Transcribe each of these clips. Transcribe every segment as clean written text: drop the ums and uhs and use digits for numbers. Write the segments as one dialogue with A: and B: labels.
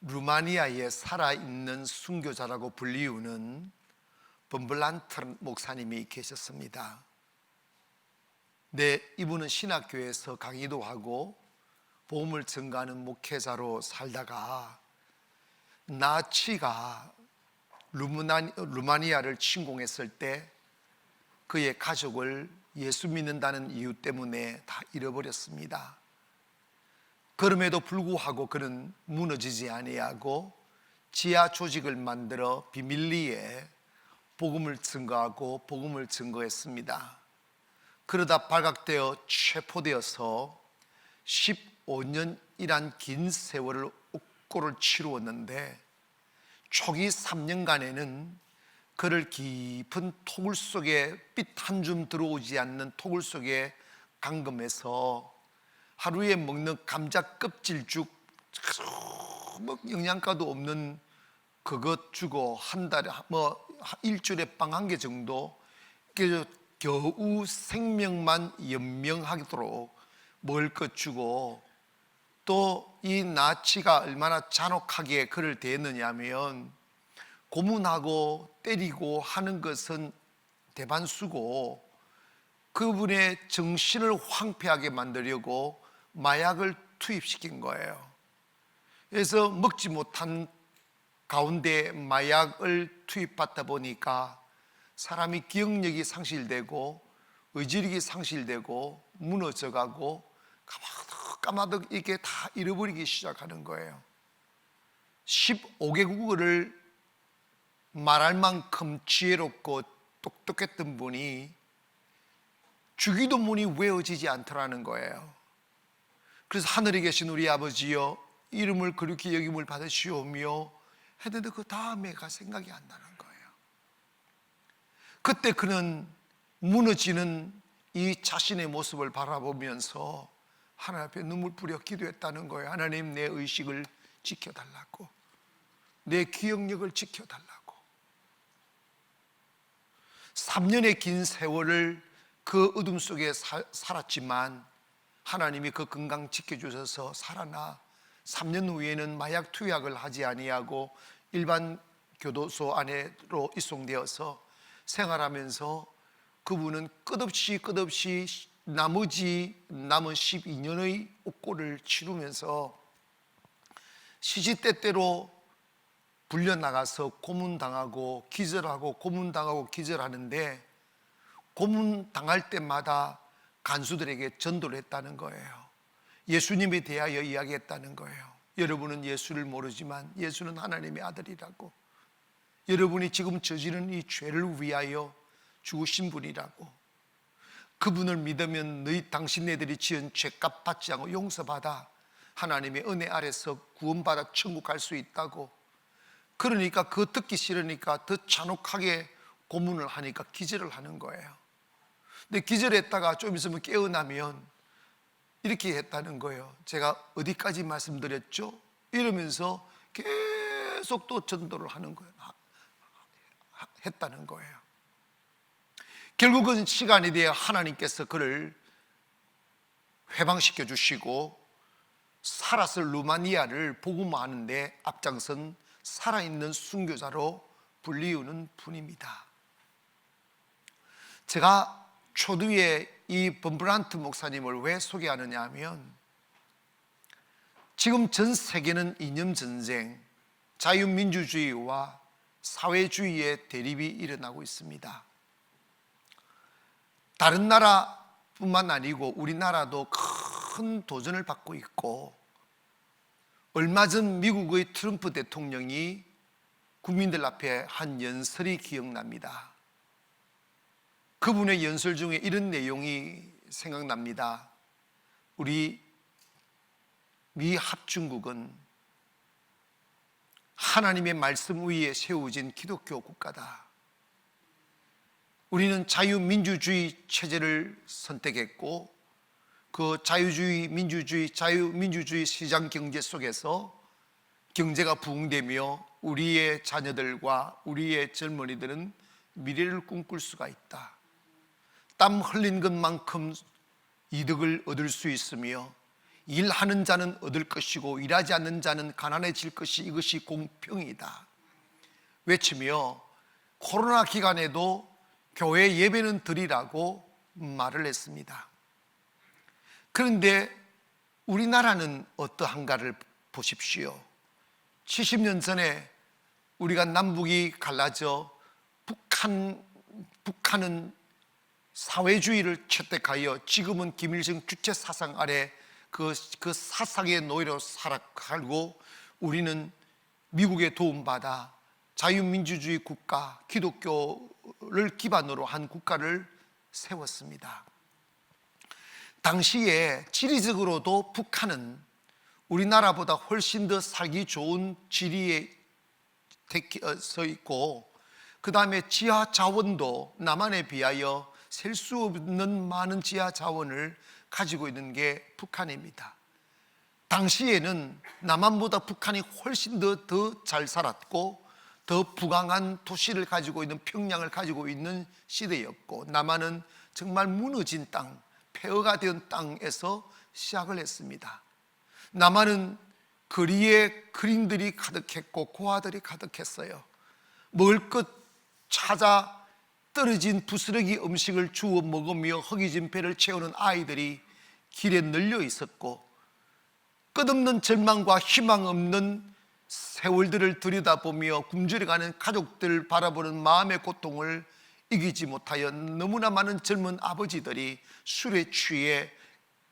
A: 루마니아에 살아있는 순교자라고 불리우는 범블란트 목사님이 계셨습니다. 이분은 신학교에서 강의도 하고 복음을 전가하는 목회자로 살다가 나치가 루마니아를 침공했을 때 그의 가족을 예수 믿는다는 이유 때문에 다 잃어버렸습니다. 그럼에도 불구하고 그는 무너지지 아니하고 지하 조직을 만들어 비밀리에 복음을 증거하고 복음을 증거했습니다. 그러다 발각되어 체포되어서 15년이란 긴 세월을 옥고를 치루었는데 초기 3년간에는 그를 깊은 토굴 속에 빛 한 줌 들어오지 않는 토굴 속에 감금해서 하루에 먹는 감자 껍질죽 영양가도 없는 그것 주고 한 달에 일주일에 빵 한 개 정도 겨우 생명만 연명하도록 먹을 것 주고, 또 이 나치가 얼마나 잔혹하게 그를 대했느냐 하면 고문하고 때리고 하는 것은 대반수고 그분의 정신을 황폐하게 만들려고 마약을 투입시킨 거예요. 그래서 먹지 못한 가운데 마약을 투입받다 보니까 사람이 기억력이 상실되고 의지력이 상실되고 무너져가고 까마득 이렇게 다 잃어버리기 시작하는 거예요. 15개국어를 말할 만큼 지혜롭고 똑똑했던 분이 주기도 문이 외워지지 않더라는 거예요. 그래서 하늘에 계신 우리 아버지여 이름을 그렇게 여김을 받으시오며 했는데 그 다음에가 생각이 안 나는 거예요. 그때 그는 무너지는 이 자신의 모습을 바라보면서 하나님 앞에 눈물 뿌려 기도했다는 거예요. 하나님, 내 의식을 지켜달라고, 내 기억력을 지켜달라고. 3년의 긴 세월을 그 어둠 속에 살았지만 하나님이 그 건강 지켜주셔서 살아나 3년 후에는 마약 투약을 하지 아니하고 일반 교도소 안으로 이송되어서 생활하면서 그분은 끝없이 나머지 남은 12년의 옥고를 치르면서 시시때때로 불려나가서 고문당하고 기절하고 고문당하고 기절하는데, 고문당할 때마다 간수들에게 전도를 했다는 거예요. 예수님에 대하여 이야기했다는 거예요. 여러분은 예수를 모르지만 예수는 하나님의 아들이라고, 여러분이 지금 저지른 이 죄를 위하여 죽으신 분이라고, 그분을 믿으면 당신네들이 지은 죄값 받지 않고 용서받아 하나님의 은혜 아래서 구원받아 천국 갈 수 있다고. 그러니까 그거 듣기 싫으니까 더 잔혹하게 고문을 하니까 기절을 하는 거예요. 근데 기절했다가 좀 있으면 깨어나면 이렇게 했다는 거예요. 제가 어디까지 말씀드렸죠? 이러면서 계속 또 전도를 하는 거예요. 했다는 거예요. 결국은 시간이 되어 하나님께서 그를 회방시켜 주시고 살았을 루마니아를 복음화하는데 앞장선 살아있는 순교자로 불리우는 분입니다. 제가 초두에 이 범블란트 목사님을 왜 소개하느냐 하면, 지금 전 세계는 이념전쟁, 자유민주주의와 사회주의의 대립이 일어나고 있습니다. 다른 나라뿐만 아니고 우리나라도 큰 도전을 받고 있고, 얼마 전 미국의 트럼프 대통령이 국민들 앞에 한 연설이 기억납니다. 그분의 연설 중에 이런 내용이 생각납니다. 우리 미 합중국은 하나님의 말씀 위에 세워진 기독교 국가다. 우리는 자유민주주의 체제를 선택했고, 그 자유민주주의 시장 경제 속에서 경제가 부흥되며 우리의 자녀들과 우리의 젊은이들은 미래를 꿈꿀 수가 있다. 땀 흘린 것만큼 이득을 얻을 수 있으며 일하는 자는 얻을 것이고 일하지 않는 자는 가난해질 것이 이것이 공평이다 외치며 코로나 기간에도 교회 예배는 드리라고 말을 했습니다. 그런데 우리나라는 어떠한가를 보십시오. 70년 전에 우리가 남북이 갈라져 북한은 사회주의를 채택하여 지금은 김일성 주체 사상 아래 그 사상의 노예로 살아가고 우리는 미국의 도움받아 자유민주주의 국가, 기독교를 기반으로 한 국가를 세웠습니다. 당시에 지리적으로도 북한은 우리나라보다 훨씬 더 살기 좋은 지리에 서 있고 그 다음에 지하 자원도 남한에 비하여 셀 수 없는 많은 지하 자원을 가지고 있는 게 북한입니다. 당시에는 남한보다 북한이 훨씬 더 잘 살았고 더 부강한 도시를 가지고 있는 평양을 가지고 있는 시대였고 남한은 정말 무너진 땅, 폐허가 된 땅에서 시작을 했습니다. 남한은 거리에 그림들이 가득했고 고아들이 가득했어요. 먹을 것 찾아 떨어진 부스러기 음식을 주워 먹으며 허기진 배를 채우는 아이들이 길에 널려 있었고 끝없는 절망과 희망 없는 세월들을 들여다보며 굶주려가는 가족들 바라보는 마음의 고통을 이기지 못하여 너무나 많은 젊은 아버지들이 술에 취해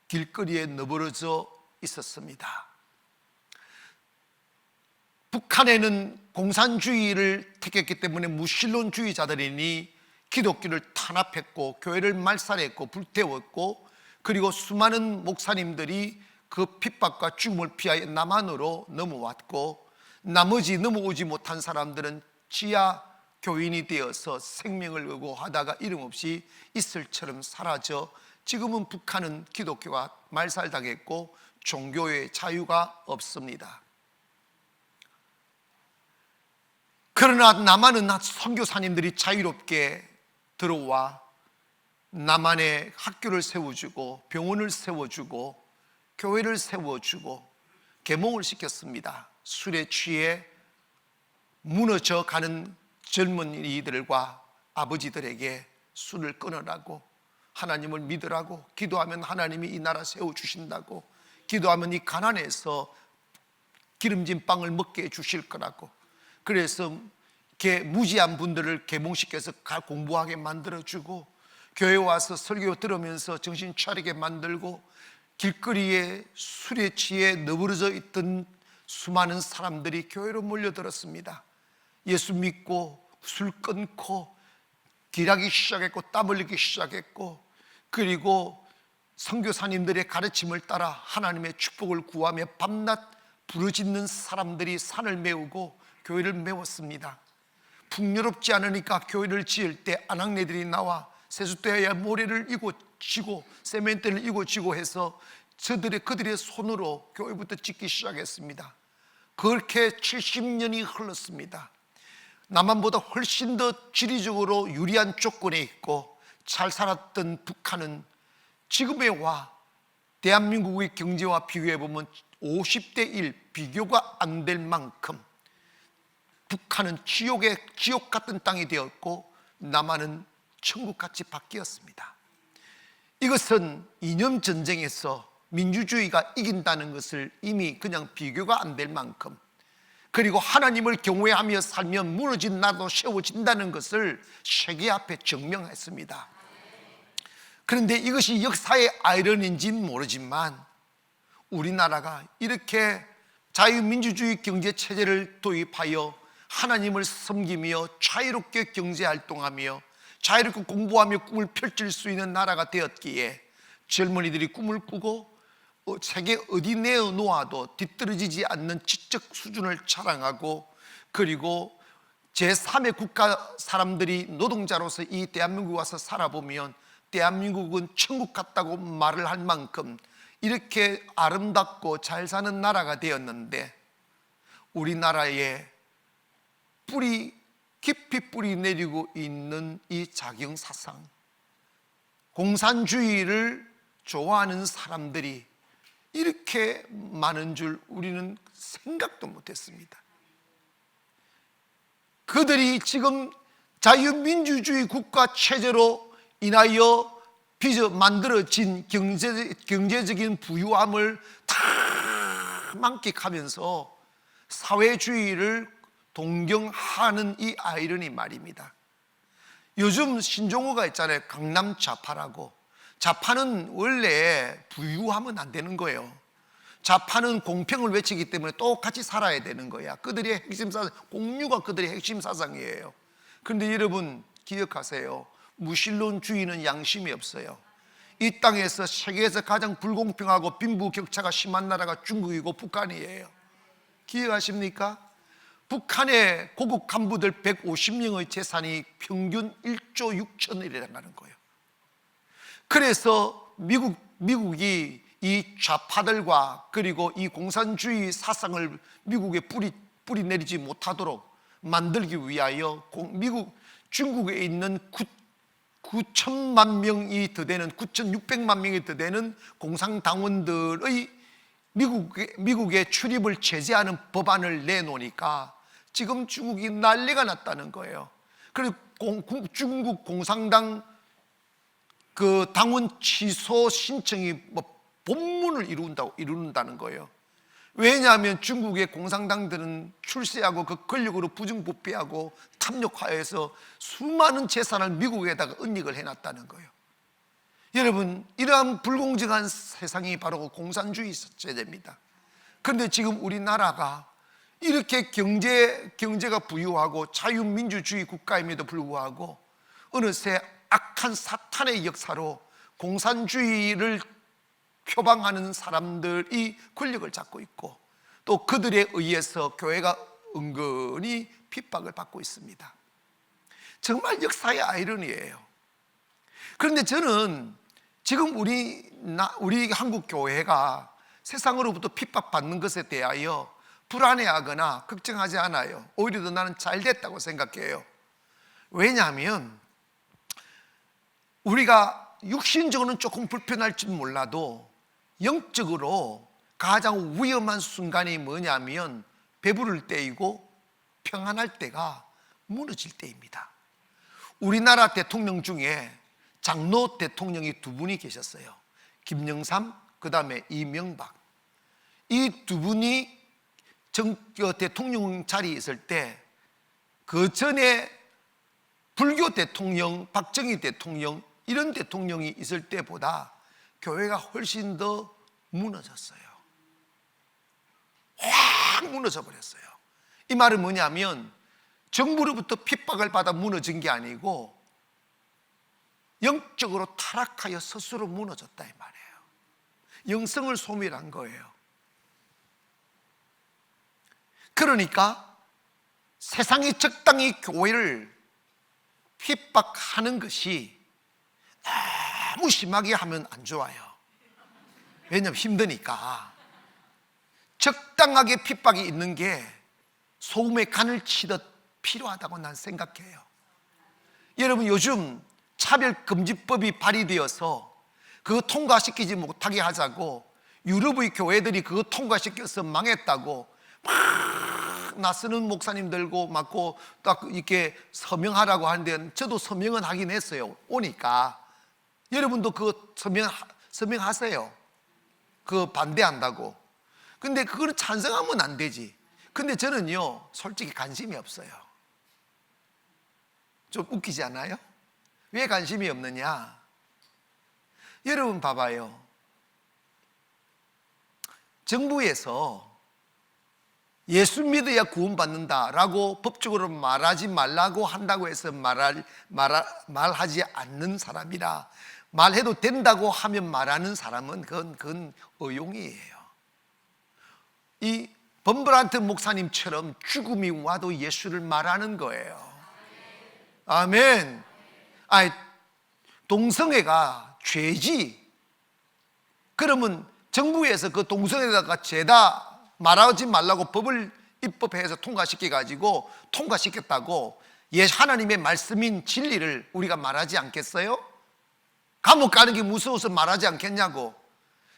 A: 길거리에 너부러져 있었습니다. 북한에는 공산주의를 택했기 때문에 무신론주의자들이니 기독교를 탄압했고 교회를 말살했고 불태웠고 그리고 수많은 목사님들이 그 핍박과 죽음을 피하여 남한으로 넘어왔고 나머지 넘어오지 못한 사람들은 지하 교인이 되어서 생명을 걸고 하다가 이름없이 이슬처럼 사라져 지금은 북한은 기독교가 말살당했고 종교의 자유가 없습니다. 그러나 남한은 선교사님들이 자유롭게 들어와 남한에 학교를 세워주고 병원을 세워주고 교회를 세워주고 계몽을 시켰습니다. 술에 취해 무너져 가는 젊은이들과 아버지들에게 술을 끊으라고 하나님을 믿으라고 기도하면 하나님이 이 나라 세워주신다고 기도하면 이 가난해서 기름진 빵을 먹게 해주실 거라고 그래서 무지한 분들을 계몽시켜서 공부하게 만들어주고 교회 와서 설교 들으면서 정신 차리게 만들고 길거리에 술에 취해 너부러져 있던 수많은 사람들이 교회로 몰려들었습니다. 예수 믿고 술 끊고 길하기 시작했고 땀 흘리기 시작했고 그리고 선교사님들의 가르침을 따라 하나님의 축복을 구하며 밤낮 부르짖는 사람들이 산을 메우고 교회를 메웠습니다. 풍요롭지 않으니까 교회를 지을 때 아낙네들이 나와 세숫대야 모래를 이고 지고 세멘트를 이고 지고 해서 그들의 손으로 교회부터 짓기 시작했습니다. 그렇게 70년이 흘렀습니다. 남한보다 훨씬 더 지리적으로 유리한 조건에 있고 잘 살았던 북한은 지금에 와 대한민국의 경제와 비교해보면 50대 1 비교가 안 될 만큼 북한은 지옥 같은 땅이 되었고 남한은 천국같이 바뀌었습니다. 이것은 이념 전쟁에서 민주주의가 이긴다는 것을 이미 그냥 비교가 안 될 만큼 그리고 하나님을 경외하며 살면 무너진 나라도 세워진다는 것을 세계 앞에 증명했습니다. 그런데 이것이 역사의 아이러니인지는 모르지만 우리나라가 이렇게 자유민주주의 경제체제를 도입하여 하나님을 섬기며 자유롭게 경제활동하며 자유롭게 공부하며 꿈을 펼칠 수 있는 나라가 되었기에 젊은이들이 꿈을 꾸고 세계 어디 내어놓아도 뒤떨어지지 않는 지적 수준을 자랑하고 그리고 제3의 국가 사람들이 노동자로서 이 대한민국에 와서 살아보면 대한민국은 천국 같다고 말을 할 만큼 이렇게 아름답고 잘 사는 나라가 되었는데 우리나라에 깊이 뿌리 내리고 있는 이 자경사상 공산주의를 좋아하는 사람들이 이렇게 많은 줄 우리는 생각도 못했습니다. 그들이 지금 자유민주주의 국가 체제로 인하여 만들어진 경제적인 부유함을 다 만끽하면서 사회주의를 동경하는 이 아이러니 말입니다. 요즘 신종호가 있잖아요. 강남 좌파라고. 좌파는 원래 부유하면 안 되는 거예요. 좌파는 공평을 외치기 때문에 똑같이 살아야 되는 거야. 그들의 핵심 사상, 공유가 그들의 핵심 사상이에요. 그런데 여러분 기억하세요. 무신론주의는 양심이 없어요. 이 땅에서 세계에서 가장 불공평하고 빈부격차가 심한 나라가 중국이고 북한이에요. 기억하십니까? 북한의 고급 간부들 150명의 재산이 평균 1조 6천이라는 거예요. 그래서 미국이 이 좌파들과 그리고 이 공산주의 사상을 미국에 뿌리 내리지 못하도록 만들기 위하여 중국에 있는 9천만 명이 더 되는 9,600만 명이 더 되는 공산당원들의 미국의 출입을 제재하는 법안을 내놓으니까 지금 중국이 난리가 났다는 거예요. 그래서 중국 공산당 그 당원 취소 신청이 본문을 이룬다는 거예요. 왜냐하면 중국의 공산당들은 출세하고 그 권력으로 부정부패하고 탐욕화해서 수많은 재산을 미국에다가 은닉을 해놨다는 거예요. 여러분, 이러한 불공정한 세상이 바로 공산주의 제재입니다. 그런데 지금 우리나라가 이렇게 경제가 부유하고 자유민주주의 국가임에도 불구하고 어느새 악한 사탄의 역사로 공산주의를 표방하는 사람들이 권력을 잡고 있고 또 그들에 의해서 교회가 은근히 핍박을 받고 있습니다. 정말 역사의 아이러니예요. 그런데 저는 지금 우리 한국 교회가 세상으로부터 핍박받는 것에 대하여 불안해하거나 걱정하지 않아요. 오히려 더 나는 잘 됐다고 생각해요. 왜냐하면 우리가 육신적으로는 조금 불편할지 몰라도 영적으로 가장 위험한 순간이 뭐냐면 배부를 때이고 평안할 때가 무너질 때입니다. 우리나라 대통령 중에 장로 대통령이 두 분이 계셨어요. 김영삼, 그 다음에 이명박. 이 두 분이 대통령 자리에 있을 때 그 전에 불교 대통령, 박정희 대통령 이런 대통령이 있을 때보다 교회가 훨씬 더 무너졌어요. 확 무너져 버렸어요. 이 말은 뭐냐면 정부로부터 핍박을 받아 무너진 게 아니고 영적으로 타락하여 스스로 무너졌다 이 말이에요. 영성을 소멸한 거예요. 그러니까 세상이 적당히 교회를 핍박하는 것이 너무 심하게 하면 안 좋아요. 왜냐하면 힘드니까. 적당하게 핍박이 있는 게 소금에 간을 치듯 필요하다고 난 생각해요. 여러분, 요즘 차별금지법이 발의되어서 그거 통과시키지 못하게 하자고 유럽의 교회들이 그거 통과시켜서 망했다고 막 나서는 목사님들고 막고 딱 이렇게 서명하라고 하는데 저도 서명은 하긴 했어요. 오니까 여러분도 그거 서명하세요. 그거 반대한다고. 근데 그걸 찬성하면 안 되지. 근데 저는요 솔직히 관심이 없어요. 좀 웃기지 않아요? 왜 관심이 없느냐? 여러분 봐봐요. 정부에서 예수 믿어야 구원받는다라고 법적으로 말하지 말라고 한다고 해서 말하지 않는 사람이라 말해도 된다고 하면 말하는 사람은 그건 의용이에요. 이 범브란트 목사님처럼 죽음이 와도 예수를 말하는 거예요. 아멘. 아니, 동성애가 죄지. 그러면 정부에서 그 동성애에다가 죄다 말하지 말라고 법을 입법해서 통과시켜가지고 통과시켰다고 하나님의 말씀인 진리를 우리가 말하지 않겠어요? 감옥 가는 게 무서워서 말하지 않겠냐고.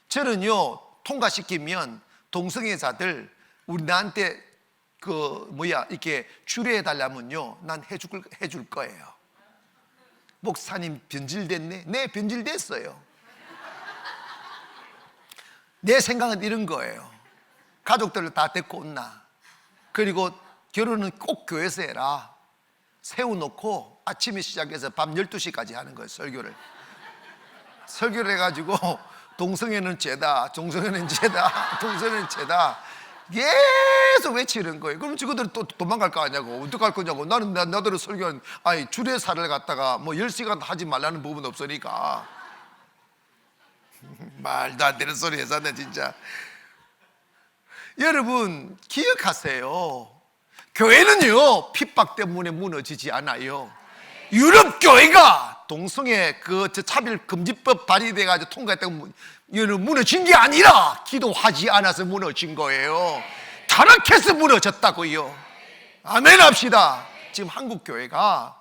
A: 저는요 통과시키면 동성애자들 우리 나한테 이렇게 추례해 달라면요, 난 해줄 거예요. 목사님 변질됐네? 네, 변질됐어요. 내 생각은 이런 거예요. 가족들을 다 데리고 온나, 그리고 결혼은 꼭 교회에서 해라. 세워놓고 아침에 시작해서 밤 12시까지 하는 거예요. 설교를 해가지고 동성애는 죄다, 동성애는 죄다, 동성애는 죄다 계속 외치는 거예요. 그럼 친구들은 또 도망갈 거 아니냐고. 어떡할 거냐고. 나들은 설교는 주례사를 갖다가 10시간 하지 말라는 부분 없으니까. 말도 안 되는 소리 해서네 진짜. 여러분 기억하세요. 교회는요 핍박 때문에 무너지지 않아요. 유럽 교회가 동성애 차별 금지법 발의돼가지고 통과했다고 무너진 게 아니라 기도하지 않아서 무너진 거예요. 타락해서 무너졌다고요. 아멘 합시다. 지금 한국 교회가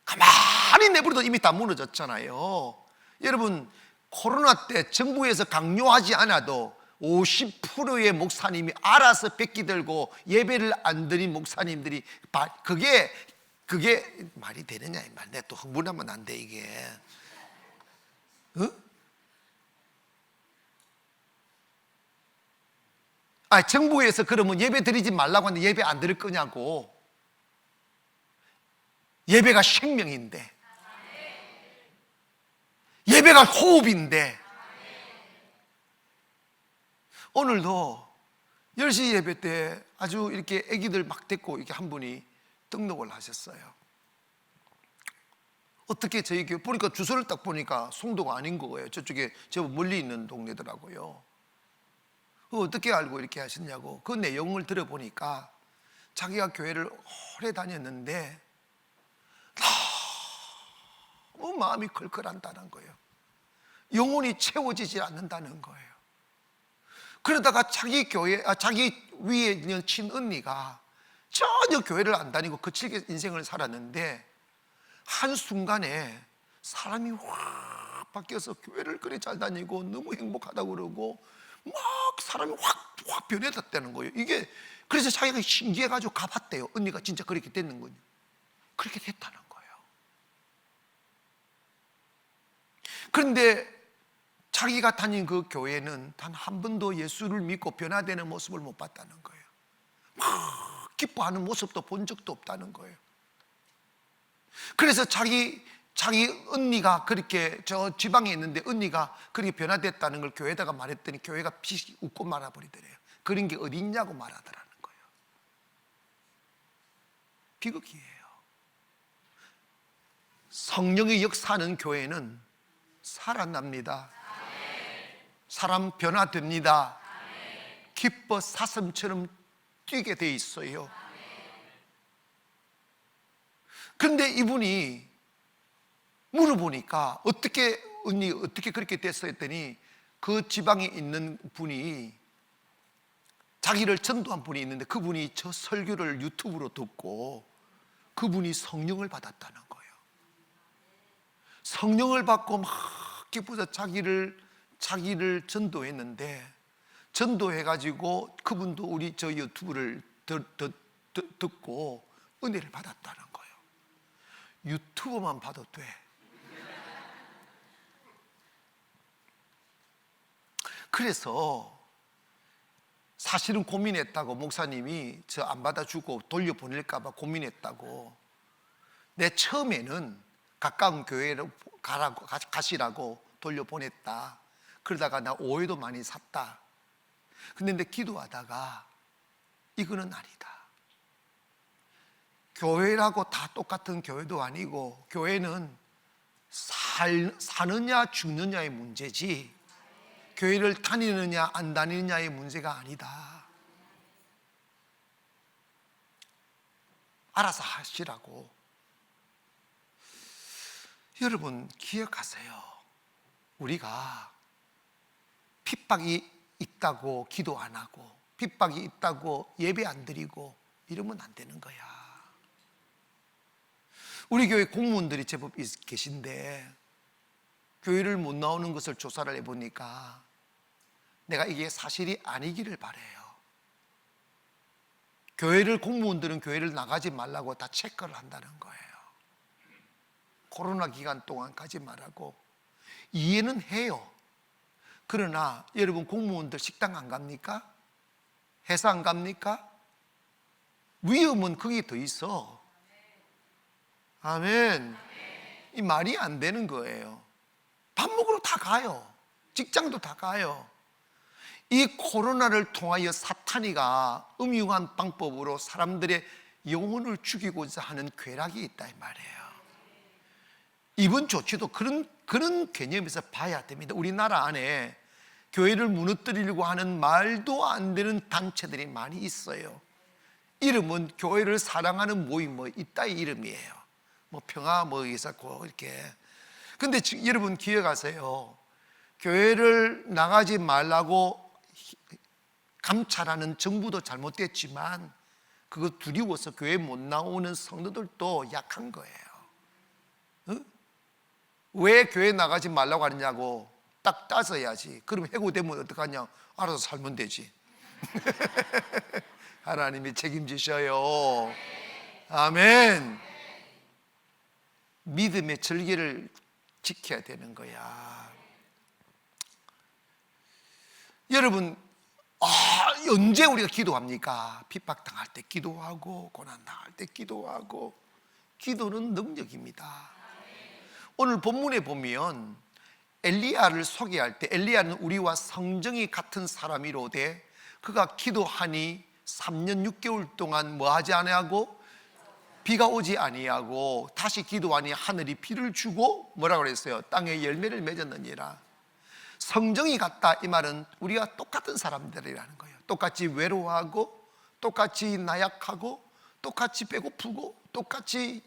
A: 가만히 내버려도 이미 다 무너졌잖아요. 여러분 코로나 때 정부에서 강요하지 않아도 50%의 목사님이 알아서 백기 들고 예배를 안 드린 목사님들이, 그게 말이 되느냐 이 말. 내가 또 흥분하면 안 돼 이게. 정부에서 그러면 예배 드리지 말라고 하는데 예배 안 드릴 거냐고. 예배가 생명인데, 예배가 호흡인데. 오늘도 10시 예배 때 아주 이렇게 애기들 막 데리고 이렇게 한 분이 등록을 하셨어요. 어떻게 저희 교회 보니까 주소를 딱 보니까 송도가 아닌 거예요. 저쪽에 저 멀리 있는 동네더라고요. 어떻게 알고 이렇게 하셨냐고. 그 내용을 들어보니까 자기가 교회를 오래 다녔는데 너무 마음이 걸걸한다는 거예요. 영혼이 채워지지 않는다는 거예요. 그러다가 자기 위에 있는 친언니가 전혀 교회를 안 다니고 거칠게 인생을 살았는데 한순간에 사람이 확 바뀌어서 교회를 그리 잘 다니고 너무 행복하다고 그러고 막 사람이 확 변해졌다는 거예요. 이게 그래서 자기가 신기해가지고 가봤대요. 언니가 진짜 그렇게 됐는 거예요. 그렇게 됐다는 거예요. 그런데 자기가 다닌 그 교회는 단 한 번도 예수를 믿고 변화되는 모습을 못 봤다는 거예요. 막 기뻐하는 모습도 본 적도 없다는 거예요. 그래서 자기 언니가 그렇게 저 지방에 있는데 언니가 그렇게 변화됐다는 걸 교회에다가 말했더니 교회가 피식 웃고 말아버리더래요. 그런 게 어디 있냐고 말하더라는 거예요. 비극이에요. 성령의 역사하는 교회는 살아납니다. 사람 변화됩니다. 기뻐 사슴처럼 뛰게 돼 있어요. 그런데 이분이 물어보니까 언니 어떻게 그렇게 됐어 했더니 그 지방에 있는 분이 자기를 전도한 분이 있는데 그분이 저 설교를 유튜브로 듣고 그분이 성령을 받았다는 거예요. 성령을 받고 막 기뻐서 자기를 전도했는데 전도해가지고 그분도 우리 저 유튜브를 듣고 은혜를 받았다는 거예요. 유튜브만 봐도 돼. 그래서 사실은 고민했다고, 목사님이 저 안 받아주고 돌려보낼까 봐 고민했다고. 내 처음에는 가까운 교회로 가시라고 돌려보냈다. 그러다가 나 오해도 많이 샀다. 근데 내 기도하다가 이거는 아니다. 교회라고 다 똑같은 교회도 아니고 교회는 사느냐 죽느냐의 문제지 교회를 다니느냐 안 다니느냐의 문제가 아니다. 알아서 하시라고. 여러분 기억하세요. 우리가 핍박이 있다고 기도 안 하고 핍박이 있다고 예배 안 드리고 이러면 안 되는 거야. 우리 교회 공무원들이 제법 계신데 교회를 못 나오는 것을 조사를 해보니까 내가 이게 사실이 아니기를 바라요. 교회를, 공무원들은 교회를 나가지 말라고 다 체크를 한다는 거예요. 코로나 기간 동안 가지 말라고. 이해는 해요. 그러나 여러분, 공무원들 식당 안 갑니까? 회사 안 갑니까? 위험은 거기 더 있어. 아멘. 이 말이 안 되는 거예요. 밥 먹으러 다 가요. 직장도 다 가요. 이 코로나를 통하여 사탄이가 음흉한 방법으로 사람들의 영혼을 죽이고자 하는 쾌락이 있다 이 말이에요. 이번 조치도 그런 개념에서 봐야 됩니다. 우리나라 안에 교회를 무너뜨리려고 하는 말도 안 되는 단체들이 많이 있어요. 이름은 교회를 사랑하는 모임 뭐 이따 이름이에요. 뭐 평화 뭐 있었고 이렇게. 근데 여러분 기억하세요. 교회를 나가지 말라고 감찰하는 정부도 잘못됐지만 그거 두려워서 교회 못 나오는 성도들도 약한 거예요. 왜 교회 나가지 말라고 하느냐고 딱 따져야지. 그럼 해고되면 어떡하냐? 알아서 살면 되지. 하나님이 책임지셔요. 아멘. 믿음의 절개를 지켜야 되는 거야. 여러분, 언제 우리가 기도합니까? 핍박당할 때 기도하고 고난당할 때 기도하고. 기도는 능력입니다. 오늘 본문에 보면 엘리야를 소개할 때 엘리야는 우리와 성정이 같은 사람이로되 그가 기도하니 3년 6개월 동안 뭐 하지 아니하고 비가 오지 아니하고 다시 기도하니 하늘이 비를 주고 뭐라고 그랬어요? 땅에 열매를 맺었느니라. 성정이 같다 이 말은 우리가 똑같은 사람들이라는 거예요. 똑같이 외로워하고 똑같이 나약하고 똑같이 배고프고 똑같이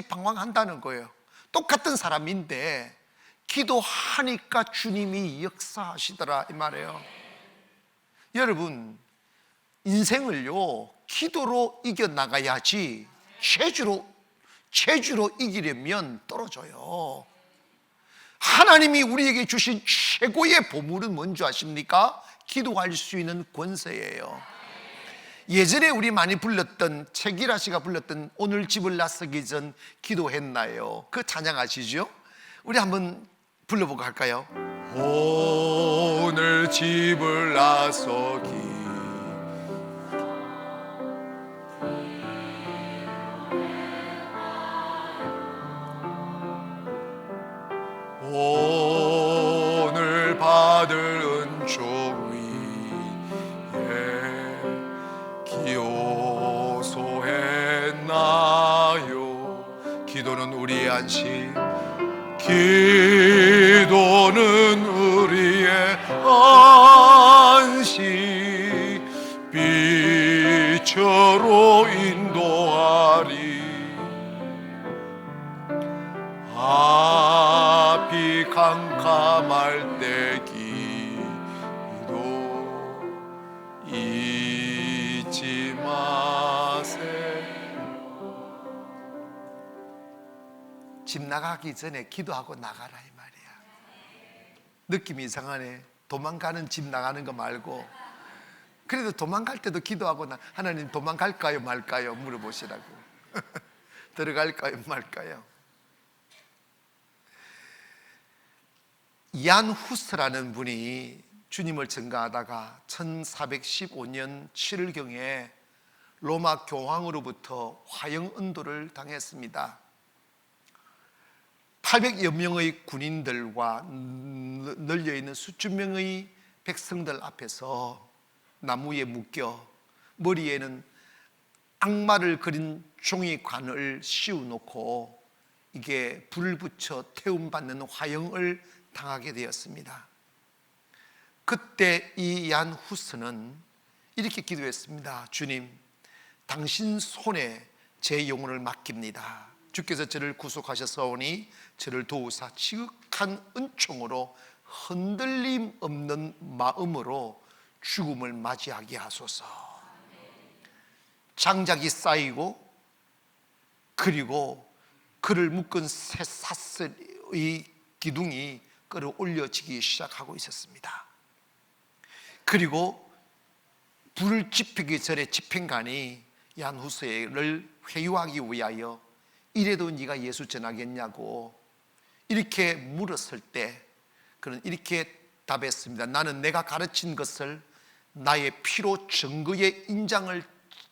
A: 방황한다는 거예요. 똑같은 사람인데 기도하니까 주님이 역사하시더라 이 말이에요. 여러분, 인생을요 기도로 이겨나가야지 체주로 이기려면 떨어져요. 하나님이 우리에게 주신 최고의 보물은 뭔지 아십니까? 기도할 수 있는 권세예요. 예전에 우리 많이 불렀던 최기라 씨가 불렀던 오늘 집을 나서기 전 기도했나요? 그 찬양 아시죠? 우리 한번 불러보고 할까요? 오늘 집을 나서기 오늘 받을 은총 위에 기호소했나요? 기도는 우리의 안식, 기도는 우리의 안식, 빛으로 인도하리. 앞이 캄캄할 때 기도 잊지 마세요. 집 나가기 전에 기도하고 나가라 이 말이야. 느낌이 이상하네. 도망가는 집 나가는 거 말고 그래도 도망갈 때도 기도하고 하나님 도망갈까요 말까요 물어보시라고. 들어갈까요 말까요? 얀 후스라는 분이 주님을 증거하다가 1415년 7월경에 로마 교황으로부터 화형 은도를 당했습니다. 800여 명의 군인들과 널려있는 수천 명의 백성들 앞에서 나무에 묶여 머리에는 악마를 그린 종이관을 씌워놓고 이게 불을 붙여 태움받는 화형을 당하게 되었습니다. 그때 이 얀 후스는 이렇게 기도했습니다. 주님, 당신 손에 제 영혼을 맡깁니다. 주께서 저를 구속하셨사오니 저를 도우사 지극한 은총으로 흔들림 없는 마음으로 죽음을 맞이하게 하소서. 장작이 쌓이고 그리고 그를 묶은 새 사슬의 기둥이 끌어올려지기 시작하고 있었습니다. 그리고 불을 지피기 전에 집행관이 얀후세를 회유하기 위하여 이래도 네가 예수 전하겠냐고 이렇게 물었을 때 그는 이렇게 답했습니다. 나는 내가 가르친 것을 나의 피로 증거의 인장을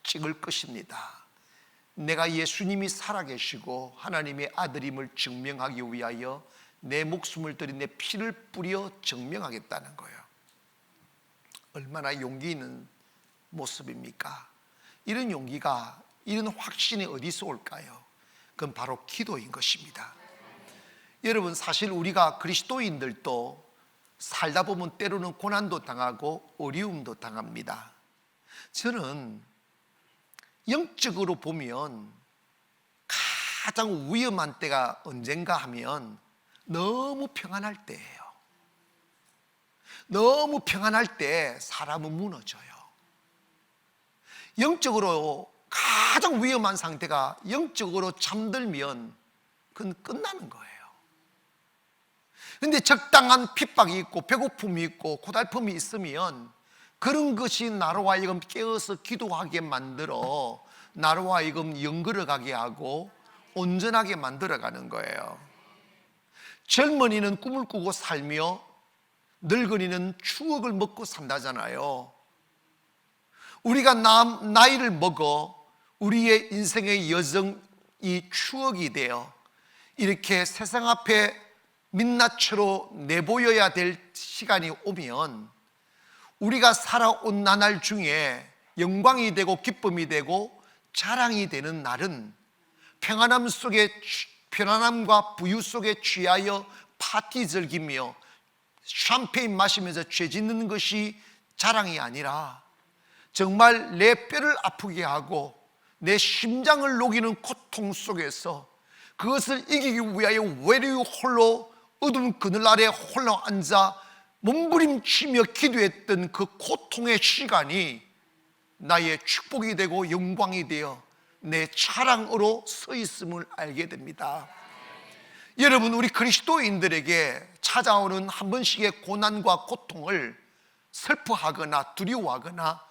A: 찍을 것입니다. 내가 예수님이 살아계시고 하나님의 아들임을 증명하기 위하여 내 목숨을 들인 내 피를 뿌려 증명하겠다는 거예요. 얼마나 용기 있는 모습입니까? 이런 용기가, 이런 확신이 어디서 올까요? 그건 바로 기도인 것입니다. 여러분, 사실 우리가 그리스도인들도 살다 보면 때로는 고난도 당하고 어려움도 당합니다. 저는 영적으로 보면 가장 위험한 때가 언젠가 하면 너무 평안할 때예요. 너무 평안할 때 사람은 무너져요. 영적으로 가장 위험한 상태가 영적으로 잠들면 그건 끝나는 거예요. 근데 적당한 핍박이 있고 배고픔이 있고 고달픔이 있으면 그런 것이 나로 하여금 깨어서 기도하게 만들어 나로 하여금 영걸어가게 하고 온전하게 만들어가는 거예요. 젊은이는 꿈을 꾸고 살며 늙은이는 추억을 먹고 산다잖아요. 우리가 나이를 먹어 우리의 인생의 여정이 추억이 되어 이렇게 세상 앞에 민낯으로 내보여야 될 시간이 오면 우리가 살아온 나날 중에 영광이 되고 기쁨이 되고 자랑이 되는 날은 평안함과 부유 속에 취하여 파티 즐기며 샴페인 마시면서 죄 짓는 것이 자랑이 아니라 정말 내 뼈를 아프게 하고 내 심장을 녹이는 고통 속에서 그것을 이기기 위하여 외로이 홀로 어두운 그늘 아래 홀로 앉아 몸부림치며 기도했던 그 고통의 시간이 나의 축복이 되고 영광이 되어 내 자랑으로 서 있음을 알게 됩니다. 여러분, 우리 그리스도인들에게 찾아오는 한 번씩의 고난과 고통을 슬퍼하거나 두려워하거나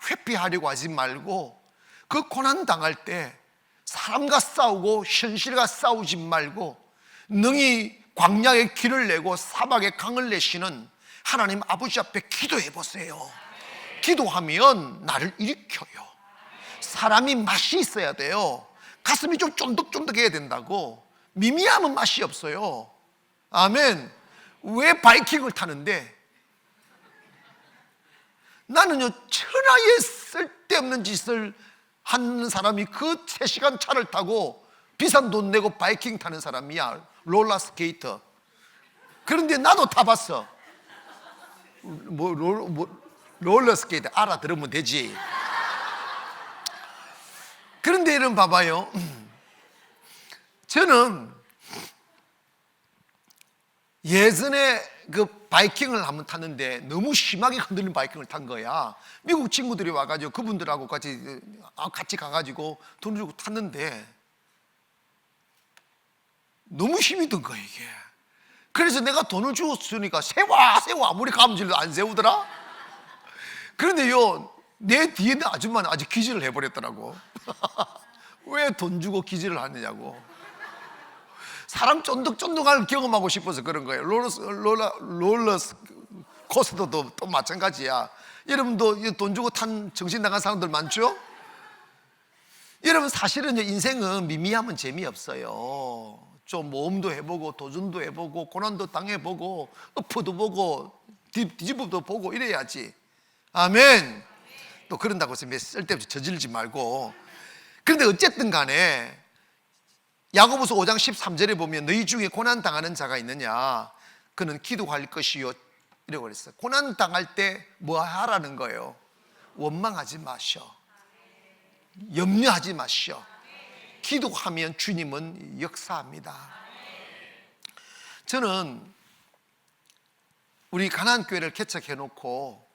A: 회피하려고 하지 말고 그 고난 당할 때 사람과 싸우고 현실과 싸우지 말고 능히 광야의 길을 내고 사막의 강을 내시는 하나님 아버지 앞에 기도해 보세요. 기도하면 나를 일으켜요. 사람이 맛이 있어야 돼요. 가슴이 좀 쫀득쫀득해야 된다고. 미미하면 맛이 없어요. 아멘. 왜 바이킹을 타는데 나는요 천하에 쓸데없는 짓을 하는 사람이 그 3시간 차를 타고 비싼 돈 내고 바이킹 타는 사람이야. 롤러스케이터. 그런데 나도 타봤어. 롤러스케이터 알아들으면 되지. 그런데 이런 봐봐요. 저는 예전에 그 바이킹을 한번 탔는데 너무 심하게 흔들리는 바이킹을 탄 거야. 미국 친구들이 와가지고 그분들하고 같이 가가지고 돈 주고 탔는데 너무 힘이 든 거야 이게. 그래서 내가 돈을 주었으니까 세워 아무리 감질도 안 세우더라. 그런데요 내 뒤에 있는 아줌마는 아직 기절을 해버렸더라고. 왜 돈 주고 기절을 하느냐고. 사람 쫀득쫀득한 경험하고 싶어서 그런 거예요. 롤러스 코스터도 또 마찬가지야. 여러분도 돈 주고 탄 정신 나간 사람들 많죠? 여러분 사실은 인생은 미미하면 재미없어요. 좀 모험도 해보고 도전도 해보고 고난도 당해보고 엎어도 보고 뒤집어도 보고 이래야지. 아멘. 또 그런다고 해서 쓸데없이 저질지 말고. 그런데 어쨌든 간에 야고보서 5장 13절에 보면 너희 중에 고난 당하는 자가 있느냐 그는 기도할 것이요 이라고 그랬어요. 고난 당할 때 뭐 하라는 거예요? 원망하지 마셔. 염려하지 마시오. 기도하면 주님은 역사합니다. 저는 우리 가나안교회를 개척해 놓고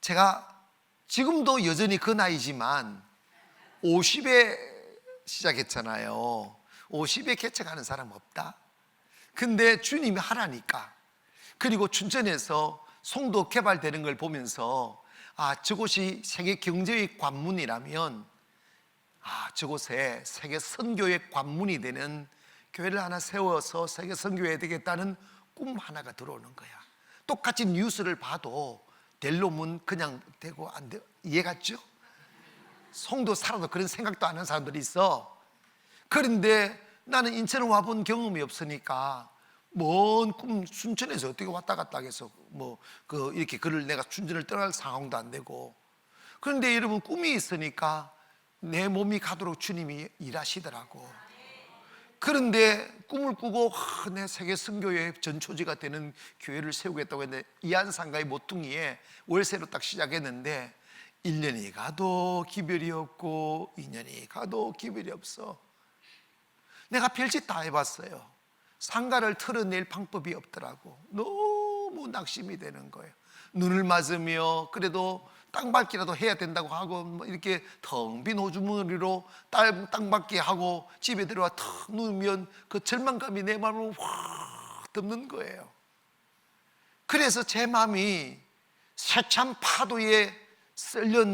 A: 제가 지금도 여전히 그 나이지만 50에 시작했잖아요. 50에 개척하는 사람 없다. 근데 주님이 하라니까. 그리고 춘천에서 송도 개발되는 걸 보면서 저곳이 세계 경제의 관문이라면 저곳에 세계 선교의 관문이 되는 교회를 하나 세워서 세계 선교해야 되겠다는 꿈 하나가 들어오는 거야. 똑같이 뉴스를 봐도 될 놈은 그냥 되고 안 돼. 이해갔죠? 송도 살아도 그런 생각도 안 하는 사람들이 있어. 그런데 나는 인천을 와본 경험이 없으니까 먼 꿈, 순천에서 어떻게 왔다 갔다 해서 이렇게 그를 내가 순천을 떠날 상황도 안 되고. 그런데 여러분, 꿈이 있으니까 내 몸이 가도록 주님이 일하시더라고. 그런데 꿈을 꾸고 내 세계 선교의 전초지가 되는 교회를 세우겠다고 했는데 이안상가의 모퉁이에 월세로 딱 시작했는데 1년이 가도 기별이 없고 2년이 가도 기별이 없어. 내가 별짓 다 해봤어요. 상가를 털어낼 방법이 없더라고. 너무 낙심이 되는 거예요. 눈을 맞으며 그래도 땅밟기라도 해야 된다고 하고 이렇게 텅 빈 호주머니로 땅밟기 하고 집에 들어와 턱 누우면 그 절망감이 내 마음을 확 덮는 거예요. 그래서 제 마음이 세찬 파도에 쓸려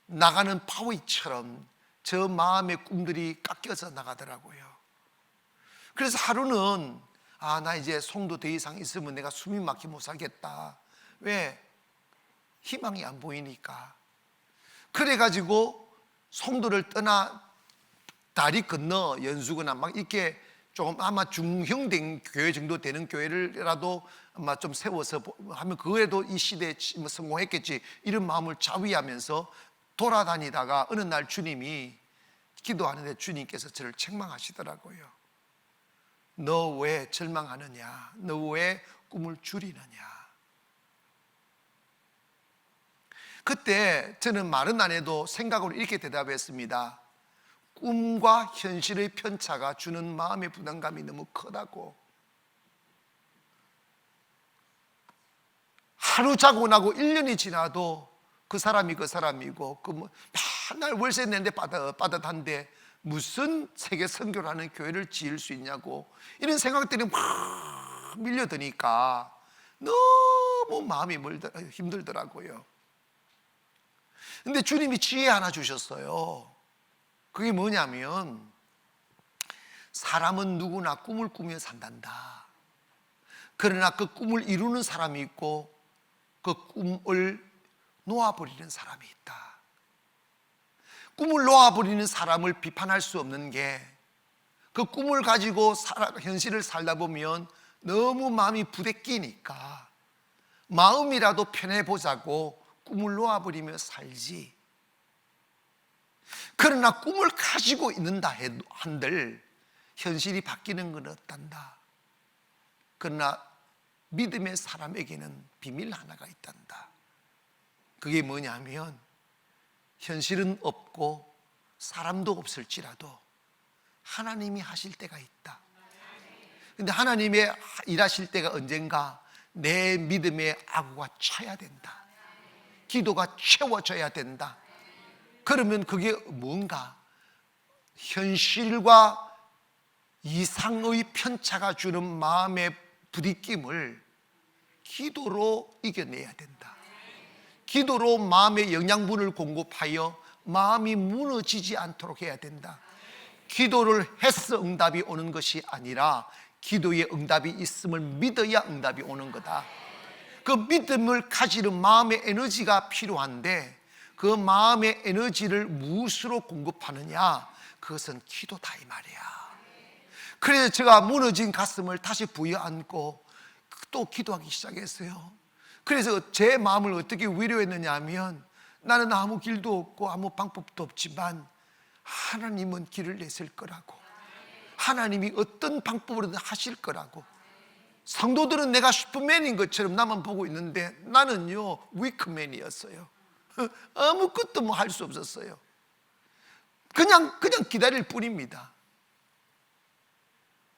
A: 나가는 바위처럼 저 마음의 꿈들이 깎여서 나가더라고요. 그래서 하루는 나 이제 송도 더 이상 있으면 내가 숨이 막혀 못 살겠다. 왜? 희망이 안 보이니까. 그래가지고 송도를 떠나 다리 건너 연수구나 막 이렇게 조금 아마 중형된 교회 정도 되는 교회를라도 아마 좀 세워서 하면 그래도 이 시대에 성공했겠지, 이런 마음을 자위하면서 돌아다니다가 어느 날 주님이 기도하는데 주님께서 저를 책망하시더라고요. 너 왜 절망하느냐? 너 왜 꿈을 줄이느냐? 그때 저는 말은 안 해도 생각으로 이렇게 대답했습니다. 꿈과 현실의 편차가 주는 마음의 부담감이 너무 크다고. 하루 자고 나고 1년이 지나도 그 사람이 그 사람이고 맨날 월세 내는데 빠듯한데 무슨 세계 선교라는 교회를 지을 수 있냐고, 이런 생각들이 막 밀려드니까 너무 마음이 힘들더라고요. 근데 주님이 지혜 하나 주셨어요. 그게 뭐냐면 사람은 누구나 꿈을 꾸며 산단다. 그러나 그 꿈을 이루는 사람이 있고 그 꿈을 놓아버리는 사람이 있다. 꿈을 놓아버리는 사람을 비판할 수 없는 게, 그 꿈을 가지고 현실을 살다 보면 너무 마음이 부대끼니까 마음이라도 편해보자고 꿈을 놓아버리며 살지. 그러나 꿈을 가지고 있는다 한들 현실이 바뀌는 건 없단다. 그러나 믿음의 사람에게는 비밀 하나가 있단다. 그게 뭐냐면 현실은 없고 사람도 없을지라도 하나님이 하실 때가 있다. 근데 하나님의 일하실 때가 언젠가 내 믿음의 아구가 차야 된다. 기도가 채워져야 된다. 그러면 그게 뭔가 현실과 이상의 편차가 주는 마음의 부딪힘을 기도로 이겨내야 된다. 기도로 마음의 영양분을 공급하여 마음이 무너지지 않도록 해야 된다. 기도를 해서 응답이 오는 것이 아니라 기도의 응답이 있음을 믿어야 응답이 오는 거다. 그 믿음을 가지는 마음의 에너지가 필요한데 그 마음의 에너지를 무엇으로 공급하느냐? 그것은 기도다 이 말이야. 그래서 제가 무너진 가슴을 다시 부여안고 또 기도하기 시작했어요. 그래서 제 마음을 어떻게 위로했느냐 하면 나는 아무 길도 없고 아무 방법도 없지만 하나님은 길을 내실 거라고, 하나님이 어떤 방법으로든 하실 거라고. 성도들은 내가 슈퍼맨인 것처럼 나만 보고 있는데 나는요 위크맨이었어요. 아무것도 뭐 할 수 없었어요. 그냥 기다릴 뿐입니다.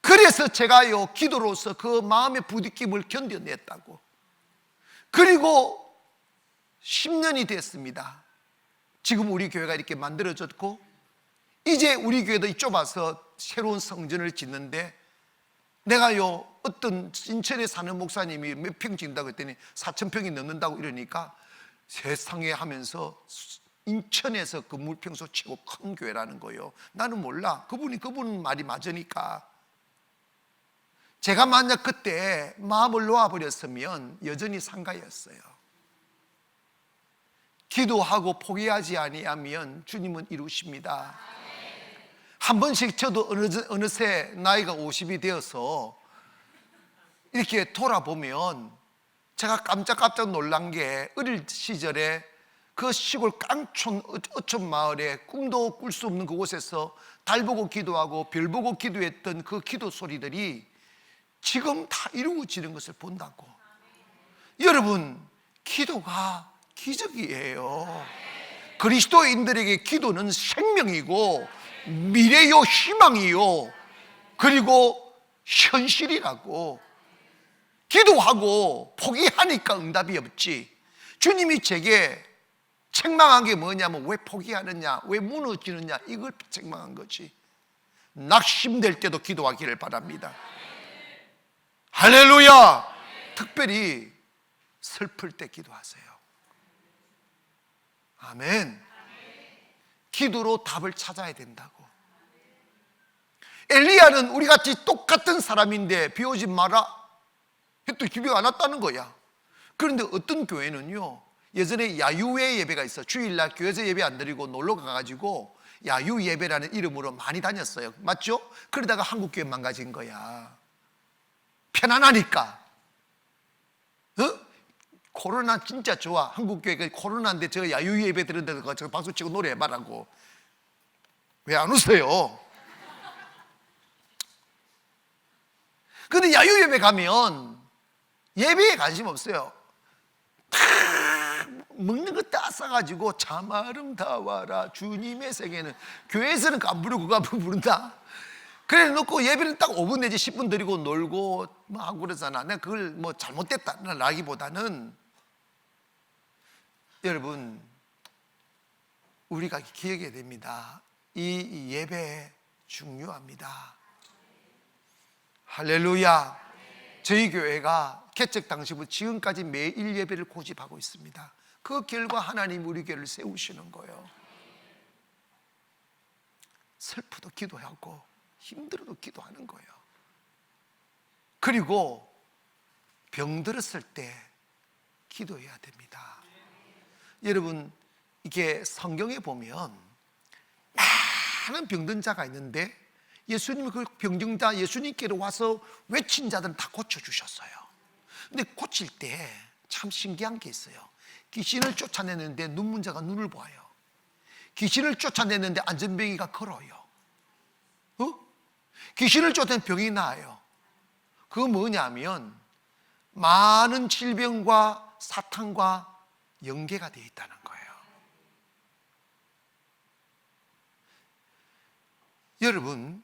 A: 그래서 제가요 기도로서 그 마음의 부딪힘을 견뎌냈다고. 그리고 10년이 됐습니다. 지금 우리 교회가 이렇게 만들어졌고 이제 우리 교회도 좁아서 새로운 성전을 짓는데 내가요 어떤 인천에 사는 목사님이 몇 평 짓는다고 했더니 4,000평이 넘는다고 이러니까 세상에 하면서 인천에서 그 물평소 치고 큰 교회라는 거예요. 나는 몰라. 그분 말이 맞으니까. 제가 만약 그때 마음을 놓아버렸으면 여전히 상가였어요. 기도하고 포기하지 아니하면 주님은 이루십니다. 한 번씩 저도 어느새 나이가 50이 되어서 이렇게 돌아보면 제가 깜짝깜짝 놀란 게 어릴 시절에 그 시골 깡촌 어촌 마을에 꿈도 꿀 수 없는 그곳에서 달 보고 기도하고 별 보고 기도했던 그 기도 소리들이 지금 다 이루어지는 것을 본다고. 여러분, 기도가 기적이에요. 그리스도인들에게 기도는 생명이고 미래요 희망이요 그리고 현실이라고. 기도하고 포기하니까 응답이 없지. 주님이 제게 책망한 게 뭐냐면 왜 포기하느냐, 왜 무너지느냐, 이걸 책망한 거지. 낙심될 때도 기도하기를 바랍니다. 할렐루야. 특별히 슬플 때 기도하세요. 아멘. 기도로 답을 찾아야 된다고. 엘리야는 우리 같이 똑같은 사람인데 비 오지 마라 해도 비가 안 왔다는 거야. 그런데 어떤 교회는요, 예전에 야유회 예배가 있어. 주일날 교회에서 예배 안 드리고 놀러 가가지고 야유 예배라는 이름으로 많이 다녔어요. 맞죠? 그러다가 한국 교회 망가진 거야. 편안하니까. 코로나 진짜 좋아. 한국 교회가 코로나인데 저 야유 예배 드는데도 저 박수 치고 노래해봐라고. 왜 안 웃어요? 근데 야유 예배 가면 예배에 관심 없어요. 먹는 거 다 싸가지고 참 아름다워라 주님의 세계는. 교회에서는 안 부르고 그거 부른다. 그래 놓고 예배는 딱 5분 내지 10분 드리고 놀고 뭐 하고 그러잖아. 내가 그걸 뭐 잘못됐다 라기보다는, 여러분, 우리가 기억해야 됩니다. 이 예배 중요합니다. 할렐루야. 저희 교회가 개척 당시부터 지금까지 매일 예배를 고집하고 있습니다. 그 결과 하나님 우리 교회를 세우시는 거예요. 슬프도 기도하고 힘들어도 기도하는 거예요. 그리고 병들었을 때 기도해야 됩니다. 여러분, 이게 성경에 보면 많은 병든 자가 있는데 예수님이 그 병증자 예수님께로 와서 외친 자들은 다 고쳐주셨어요. 근데 고칠 때 참 신기한 게 있어요. 귀신을 쫓아내는데 눈문자가 눈을 봐요. 귀신을 쫓아내는데 안전뱅이가 걸어요. 귀신을 쫓아내는 병이 나아요. 그거 뭐냐면 많은 질병과 사탄과 연계가 되어 있다는 거예요. 여러분,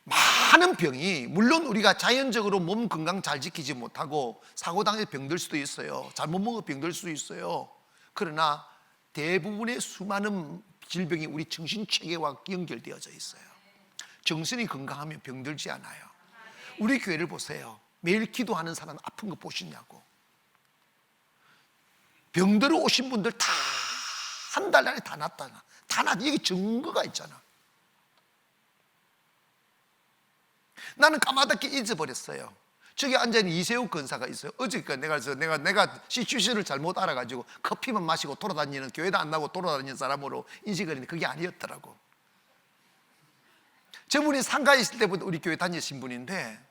A: 많은 병이, 물론 우리가 자연적으로 몸 건강 잘 지키지 못하고 사고당해서 병들 수도 있어요. 잘못 먹어 병들 수도 있어요. 그러나 대부분의 수많은 질병이 우리 정신체계와 연결되어져 있어요. 정신이 건강하면 병들지 않아요. 우리 교회를 보세요. 매일 기도하는 사람 아픈 거 보시냐고. 병들어 오신 분들 다 한 달 안에 다 낫다. 다 낫. 이게 증거가 있잖아. 나는 까마득히 잊어버렸어요. 저기 앉아있는 이세욱 권사가 있어요. 어저께 내가 시츄에이션을 잘못 알아가지고 커피만 마시고 돌아다니는, 교회도 안 나고 돌아다니는 사람으로 인식을 했는데 그게 아니었더라고. 저분이 상가에 있을 때부터 우리 교회 다니신 분인데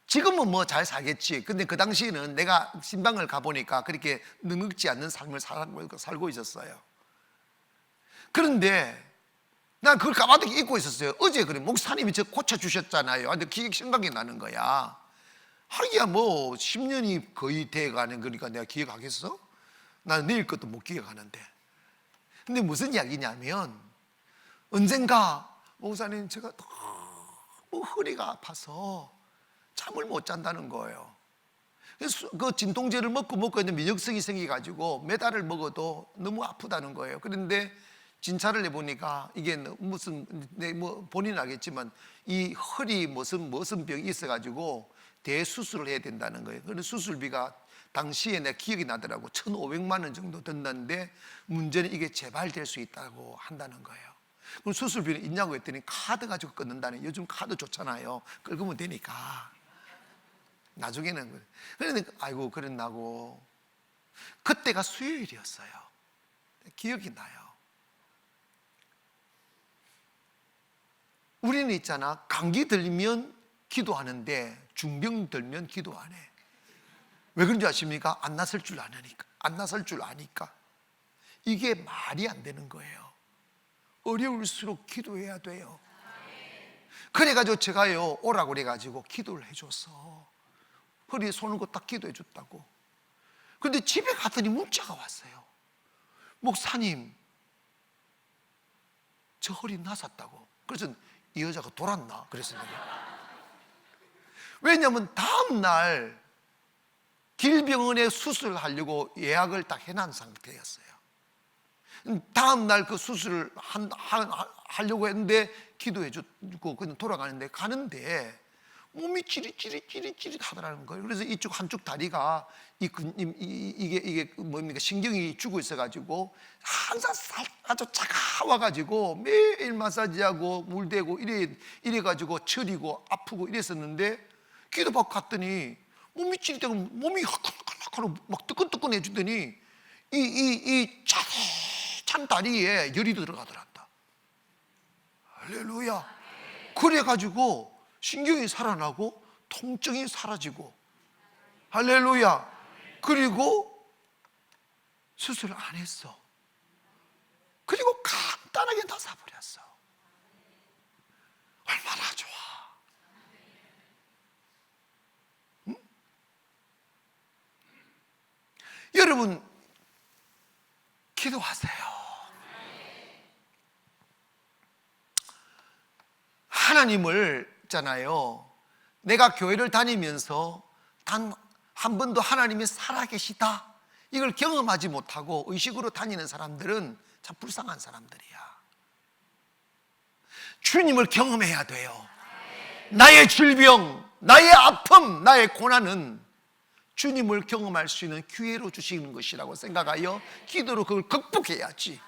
A: 지금은 뭐 잘 살겠지. 근데 그 당시에는 내가 신방을 가보니까 그렇게 늙지 않는 삶을 살고 있었어요. 그런데 난 그걸 까마득히 잊고 있었어요. 어제 그래 목사님이 저 고쳐주셨잖아요. 근데 기억 생각이 나는 거야. 하기야 뭐 10년이 거의 돼가는 거니까 내가 기억하겠어? 나는 내일 것도 못 기억하는데. 근데 무슨 이야기냐면 언젠가 목사님 제가 너무 허리가 아파서 잠을 못 잔다는 거예요. 그래서 그 진통제를 먹고 있는데 면역성이 생겨가지고 몇 알을 먹어도 너무 아프다는 거예요. 그런데 진찰을 해보니까 이게 무슨 뭐 본인은 알겠지만 이 허리 무슨 병이 있어가지고 대수술을 해야 된다는 거예요. 그런 수술비가 당시에 내 기억이 나더라고. 1,500만 원 정도 든다는데 문제는 이게 재발될 수 있다고 한다는 거예요. 그럼 수술비는 있냐고 했더니 카드 가지고 끊는다는. 요즘 카드 좋잖아요. 긁으면 되니까. 나중에는 그러니까 아이고 그랬나고. 그때가 수요일이었어요. 기억이 나요. 우리는 있잖아, 감기 들면 기도하는데 중병 들면 기도 안 해. 왜 그런지 아십니까? 안 났을 줄 아니까. 이게 말이 안 되는 거예요. 어려울수록 기도해야 돼요. 그래가지고 제가요 오라고 그래가지고 기도를 해줬어. 허리에 손을 거 딱 기도해 줬다고. 근데 집에 갔더니 문자가 왔어요. 목사님, 저 허리 나섰다고. 그래서 이 여자가 돌았나 그랬습니다. 왜냐하면 다음날 길병원에 수술하려고 예약을 딱 해놓은 상태였어요. 다음날 그 수술을 하려고 했는데 기도해 주고 그냥 돌아가는데 가는데 몸이 찌릿 하더라는 거예요. 그래서 이쪽 한쪽 다리가 이게 뭡니까, 신경이 죽어 있어가지고 항상 아주 차가워가지고 매일 마사지하고 물 대고 이래가지고 처리고 아프고 이랬었는데 기도받고 갔더니 몸이 찌릿하고 몸이 화끈화끈 막 뜨끈뜨끈해지더니 이 찬 다리에 열이 들어가더란다. 할렐루야. 그래가지고 신경이 살아나고 통증이 사라지고, 할렐루야. 그리고 수술을 안 했어. 그리고 간단하게 나사버렸어. 얼마나 좋아. 응? 여러분 기도하세요. 하나님을 있잖아요, 내가 교회를 다니면서 단 한 번도 하나님이 살아계시다 이걸 경험하지 못하고 의식으로 다니는 사람들은 참 불쌍한 사람들이야. 주님을 경험해야 돼요. 나의 질병, 나의 아픔, 나의 고난은 주님을 경험할 수 있는 기회로 주시는 것이라고 생각하여 기도로 그걸 극복해야지.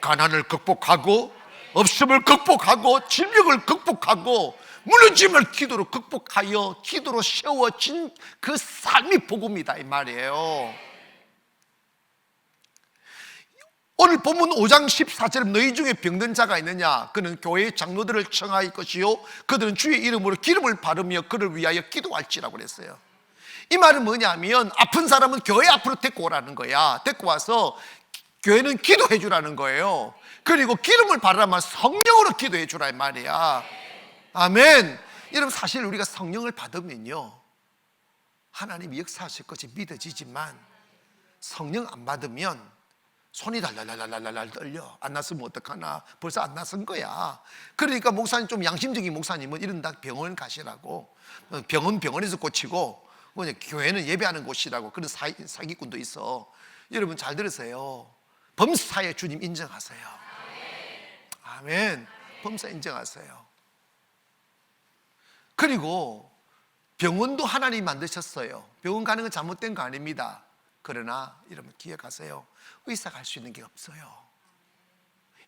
A: 가난을 극복하고 없음을 극복하고 질병을 극복하고 무너짐을 기도로 극복하여 기도로 세워진 그 삶이 복음이다 이 말이에요. 오늘 본문 5장 14절에 너희 중에 병든 자가 있느냐, 그는 교회의 장로들을 청할 것이요 그들은 주의 이름으로 기름을 바르며 그를 위하여 기도할지라고 그랬어요. 이 말은 뭐냐면 아픈 사람은 교회 앞으로 데리고 오라는 거야. 데리고 와서 교회는 기도해 주라는 거예요. 그리고 기름을 바르라면 성령으로 기도해 주라 이 말이야. 아멘. 여러분 사실 우리가 성령을 받으면요 하나님이 역사하실 것이 믿어지지만 성령 안 받으면 손이 달달달달달 떨려. 안 났으면 어떡하나, 벌써 안 났은 거야. 그러니까 목사님, 좀 양심적인 목사님은 이런다, 병원 가시라고. 병원에서 고치고 교회는 예배하는 곳이라고. 그런 사기꾼도 있어. 여러분 잘 들으세요. 범사에 주님 인정하세요. 아멘. 범사 인정하세요. 그리고 병원도 하나님이 만드셨어요. 병원 가는 건 잘못된 거 아닙니다. 그러나 여러분 기억하세요. 의사가 할 수 있는 게 없어요.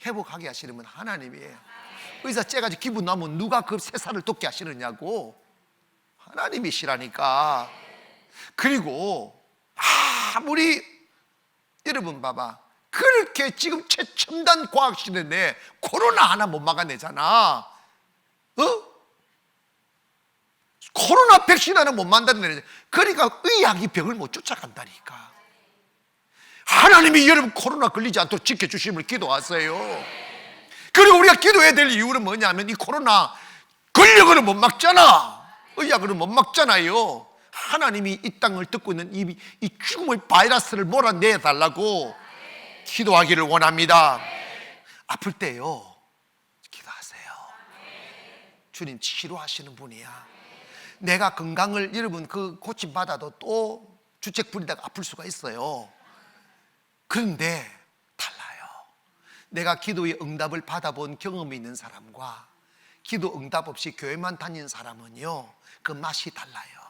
A: 회복하게 하시는 분 하나님이에요. 의사 째가지고 기분 나면 누가 그 세살을 돕게 하시느냐고. 하나님이시라니까. 그리고 아무리 여러분 봐봐, 그렇게 지금 최첨단 과학 시대인데 코로나 하나 못 막아내잖아. 코로나 백신 하나 못 만든다는. 그러니까 의학이 병을 못 쫓아간다니까. 하나님이 여러분 코로나 걸리지 않도록 지켜주심을 기도하세요. 그리고 우리가 기도해야 될 이유는 뭐냐면 이 코로나 권력으로 못 막잖아. 의학으로 못 막잖아요. 하나님이 이 땅을 듣고 있는 이 죽음의 바이러스를 몰아내야 달라고 기도하기를 원합니다. 아플 때요 기도하세요. 주님 치료하시는 분이야. 내가 건강을 여러분 고침받아도 또 주책 부리다가 아플 수가 있어요. 그런데 달라요. 내가 기도의 응답을 받아본 경험이 있는 사람과 기도 응답 없이 교회만 다닌 사람은요, 그 맛이 달라요.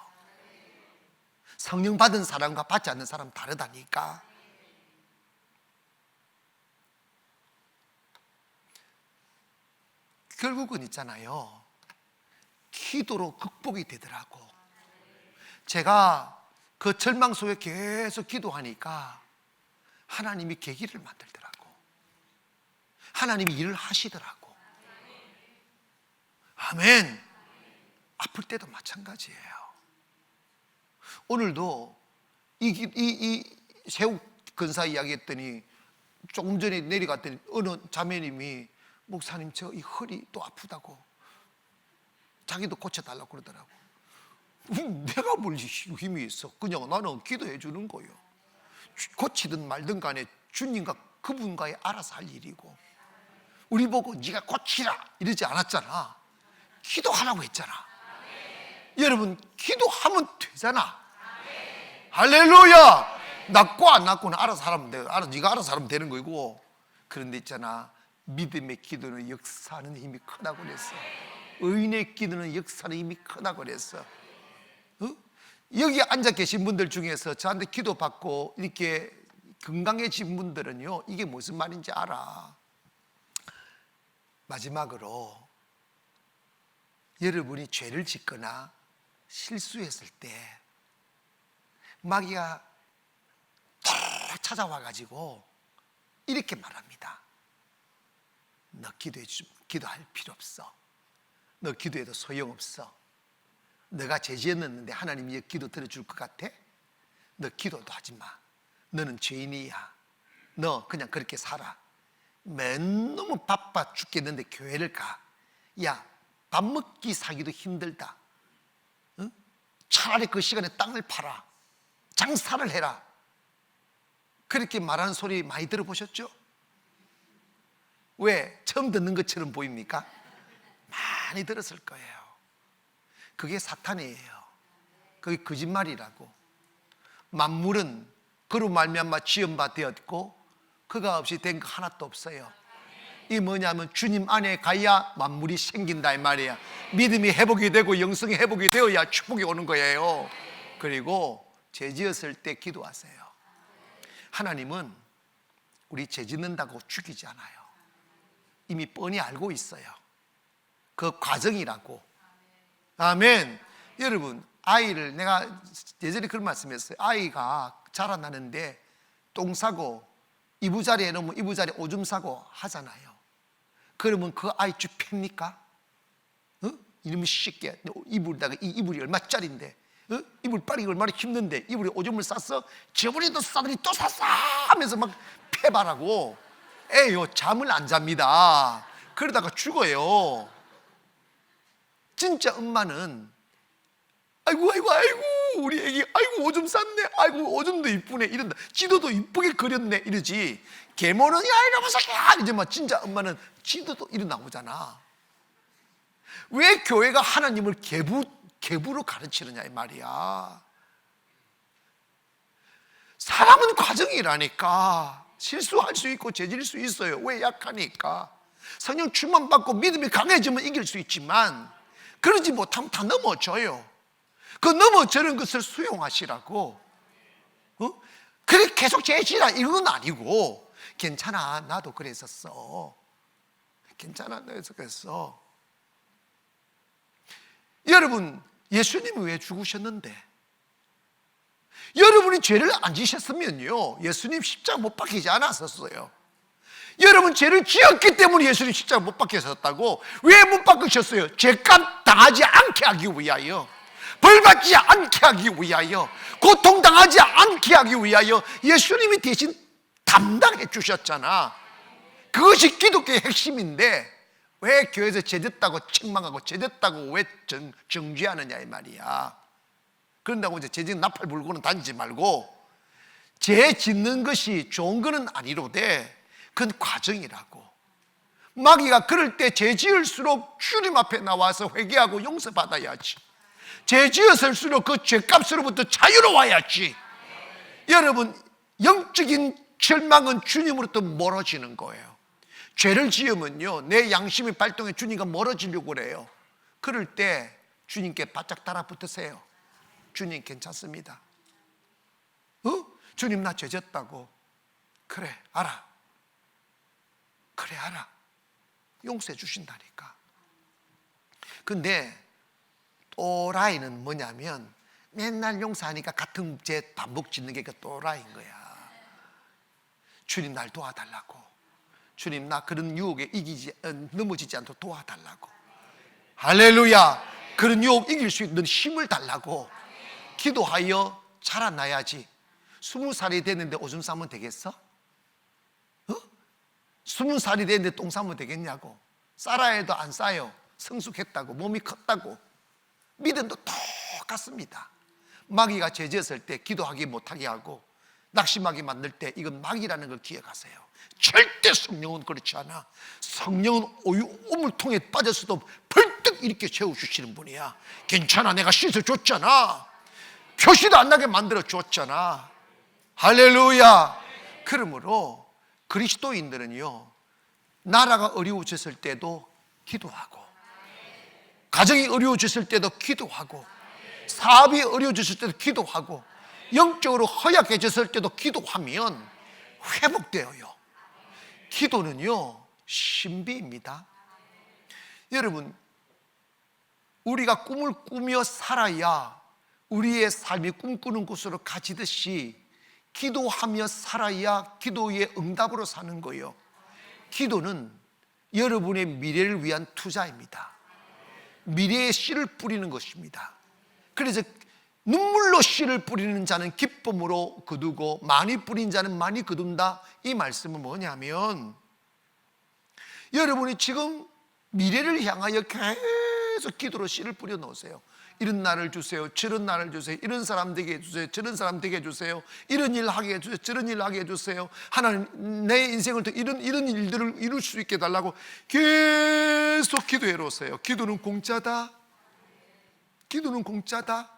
A: 성령 받은 사람과 받지 않는 사람 다르다니까. 결국은 있잖아요, 기도로 극복이 되더라고. 제가 그 절망 속에 계속 기도하니까 하나님이 계기를 만들더라고. 하나님이 일을 하시더라고. 아멘. 아플 때도 마찬가지예요. 오늘도 이 새우 근사 이야기했더니 조금 전에 내려갔더니 어느 자매님이 목사님 저 이 허리 또 아프다고 자기도 고쳐달라고 그러더라고. 내가 뭘 힘이 있어. 그냥 나는 기도해 주는 거예요. 고치든 말든 간에 주님과 그분과의 알아서 할 일이고, 우리 보고 네가 고치라 이러지 않았잖아. 기도하라고 했잖아. 여러분, 기도하면 되잖아. 할렐루야. 낫고 안 낫고는 알아서 하면 돼. 네가 알아서 하면 되는 거고. 그런데 있잖아, 믿음의 기도는 역사하는 힘이 크다고 그랬어. 의인의 기도는 역사하는 힘이 크다고 그랬어. 여기 앉아 계신 분들 중에서 저한테 기도받고 이렇게 건강해진 분들은요, 이게 무슨 말인지 알아. 마지막으로, 여러분이 죄를 짓거나 실수했을 때 마귀가 탁 찾아와가지고 이렇게 말합니다. 너 기도할 필요 없어. 너 기도해도 소용없어. 너가 죄 지었는데 하나님이 기도 들어줄 것 같아? 너 기도도 하지 마. 너는 죄인이야. 너 그냥 그렇게 살아. 너무 바빠 죽겠는데 교회를 가. 야, 밥 먹기 사기도 힘들다. 응? 차라리 그 시간에 땅을 팔아. 장사를 해라. 그렇게 말하는 소리 많이 들어보셨죠? 왜? 처음 듣는 것처럼 보입니까? 많이 들었을 거예요. 그게 사탄이에요. 그게 거짓말이라고. 만물은 그로 말미암아 지은 바 되었고 그가 없이 된 거 하나도 없어요. 이 뭐냐면 주님 안에 가야 만물이 생긴다 이 말이야. 믿음이 회복이 되고 영성이 회복이 되어야 축복이 오는 거예요. 그리고 죄 지었을 때 기도하세요. 하나님은 우리 죄 짓는다고 죽이지 않아요. 이미 뻔히 알고 있어요. 그 과정이라고. 아멘. 여러분, 아이를, 내가 예전에 그런 말씀했어요. 아이가 자라나는데 똥 싸고 이부자리에 놓으면 이부자리에 오줌 싸고 하잖아요. 그러면 그 아이 주 팹니까? 이놈의 쉽게 이불에다가 이 이불이 얼마짜린데, 이불 빨기 얼마나 힘든데 이불에 오줌을 쌌어? 저번에도 싸더니 또 쌌어 하면서 막 패바라고. 애요, 잠을 안 잡니다. 그러다가 죽어요. 진짜 엄마는 아이고 우리 애기 아이고 오줌 쌌네, 아이고 오줌도 이쁘네 이런다. 지도도 이쁘게 그렸네 이러지. 계모는 야 이러면 새끼야 이제 막 진짜 엄마는 지도도 이런 나오잖아. 왜 교회가 하나님을 계부로 가르치느냐 이 말이야. 사람은 과정이라니까. 실수할 수 있고 죄질 수 있어요. 왜? 약하니까. 성령 충만 받고 믿음이 강해지면 이길 수 있지만 그러지 못하면 다 넘어져요. 그 넘어지는 것을 수용하시라고. 그래 계속 죄지라 이건 아니고, 괜찮아 나도 그랬었어. 괜찮아 나도 그랬어. 여러분, 예수님이 왜 죽으셨는데? 여러분이 죄를 안 지셨으면요 예수님 십자가 못 박히지 않았었어요. 여러분 죄를 지었기 때문에 예수님 십자가 못 박히셨다고. 왜 못 박히셨어요? 죄값 당하지 않게 하기 위하여, 벌받지 않게 하기 위하여, 고통당하지 않게 하기 위하여 예수님이 대신 담당해 주셨잖아. 그것이 기독교의 핵심인데 왜 교회에서 죄졌다고 책망하고 죄졌다고 왜 정죄하느냐 이 말이야. 그런다고 이제 죄짓는 나팔 불고는 다니지 말고, 죄 짓는 것이 좋은 거는 아니로되 그건 과정이라고. 마귀가 그럴 때 죄 지을수록 주님 앞에 나와서 회개하고 용서받아야지. 죄 지었을수록 그 죄값으로부터 자유로워야지. 여러분, 영적인 절망은 주님으로부터 멀어지는 거예요. 죄를 지으면요, 내 양심이 발동해 주님과 멀어지려고 그래요. 그럴 때 주님께 바짝 달라붙으세요. 주님 괜찮습니다. 주님 나 죄 졌다고. 그래 알아. 그래 알아. 용서해 주신다니까. 근데 또라이는 뭐냐면 맨날 용서하니까 같은 죄 반복 짓는 게 그 또라이인 거야. 주님 날 도와달라고. 주님 나 그런 유혹에 넘어지지 않도록 도와달라고. 할렐루야. 그런 유혹 이길 수 있는 힘을 달라고 기도하여 자라나야지. 20살이 됐는데 오줌 싸면 되겠어? 20살이 됐는데 똥 싸면 되겠냐고. 싸라 해도 안 싸요. 성숙했다고, 몸이 컸다고. 믿음도 똑같습니다. 마귀가 죄 지었을 때 기도하기 못하게 하고 낙심하게 만들 때 이건 마귀라는 걸 기억하세요. 절대 성령은 그렇지 않아. 성령은 우물통에 빠졌어도 벌떡 이렇게 채워주시는 분이야. 괜찮아, 내가 씻어줬잖아. 표시도 안 나게 만들어줬잖아. 할렐루야. 그러므로 그리스도인들은요, 나라가 어려워졌을 때도 기도하고, 가정이 어려워졌을 때도 기도하고, 사업이 어려워졌을 때도 기도하고, 영적으로 허약해졌을 때도 기도하면 회복되어요. 기도는요 신비입니다. 여러분, 우리가 꿈을 꾸며 살아야 우리의 삶이 꿈꾸는 곳으로 가지듯이 기도하며 살아야 기도의 응답으로 사는 거예요. 기도는 여러분의 미래를 위한 투자입니다. 미래의 씨를 뿌리는 것입니다. 그래서 눈물로 씨를 뿌리는 자는 기쁨으로 거두고 많이 뿌린 자는 많이 거둔다. 이 말씀은 뭐냐면, 여러분이 지금 미래를 향하여 계속 기도로 씨를 뿌려 놓으세요. 이런 날을 주세요, 저런 날을 주세요, 이런 사람 되게 해주세요, 저런 사람 되게 해주세요, 이런 일 하게 해주세요, 저런 일 하게 해주세요. 하나님 내 인생을 더 이런 일들을 이룰 수 있게 해달라고 계속 기도해 놓으세요. 기도는 공짜다. 기도는 공짜다.